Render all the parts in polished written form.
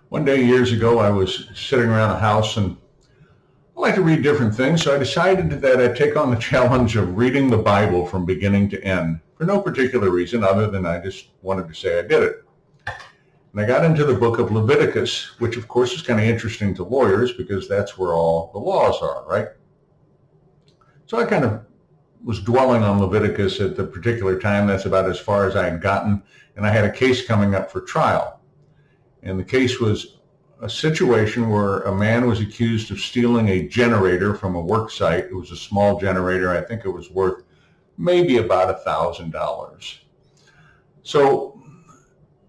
One day years ago, I was sitting around the house and I like to read different things, so I decided that I'd take on the challenge of reading the Bible from beginning to end for no particular reason other than I just wanted to say I did it. And I got into the book of Leviticus, which of course is kind of interesting to lawyers because that's where all the laws are, right? So I kind of was dwelling on Leviticus at the particular time. That's about as far as I had gotten, and I had a case coming up for trial. And the case was a situation where a man was accused of stealing a generator from a work site. It was a small generator. I think it was worth maybe about $1,000. So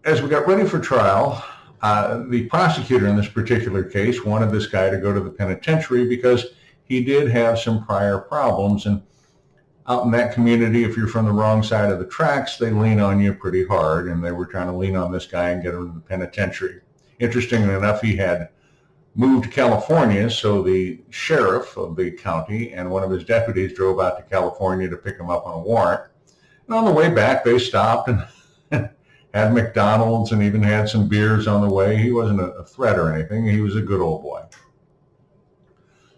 as we got ready for trial, the prosecutor in this particular case wanted this guy to go to the penitentiary because he did have some prior problems. And out in that community, if you're from the wrong side of the tracks, they lean on you pretty hard, and they were trying to lean on this guy and get him to the penitentiary. Interestingly enough, he had moved to California, so the sheriff of the county and one of his deputies drove out to California to pick him up on a warrant. And on the way back, they stopped and had McDonald's and even had some beers on the way. He wasn't a threat or anything. He was a good old boy.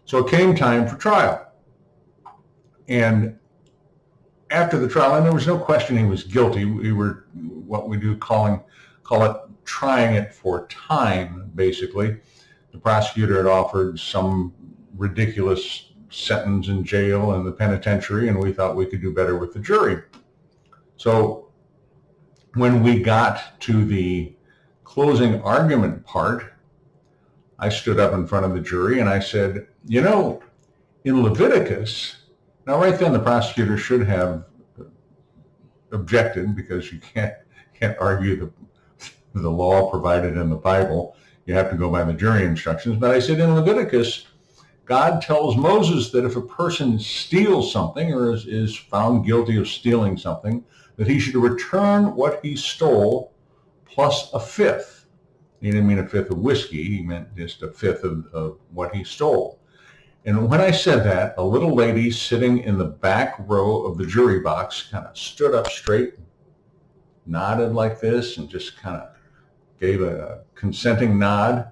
So it came time for trial. And after the trial, and there was no question he was guilty. We were what we do call it trying it for time, basically. The prosecutor had offered some ridiculous sentence in jail and the penitentiary, and we thought we could do better with the jury. So when we got to the closing argument part, I stood up in front of the jury and I said, you know, in Leviticus, now right then the prosecutor should have objected because you can't argue the law provided in the Bible. You have to go by the jury instructions. But I said in Leviticus, God tells Moses that if a person steals something or is found guilty of stealing something, that he should return what he stole plus a fifth. He didn't mean a fifth of whiskey. He meant just a fifth of what he stole. And when I said that, a little lady sitting in the back row of the jury box kind of stood up straight, nodded like this, and just kind of gave a consenting nod.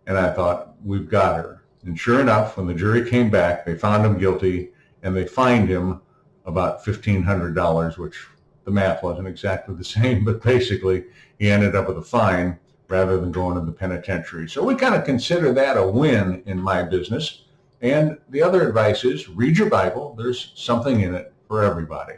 And I thought, we've got her. And sure enough, when the jury came back, they found him guilty, and they fined him about $1,500, which the math wasn't exactly the same, but basically he ended up with a fine rather than going to the penitentiary. So we kind of consider that a win in my business. And the other advice is read your Bible. There's something in it for everybody.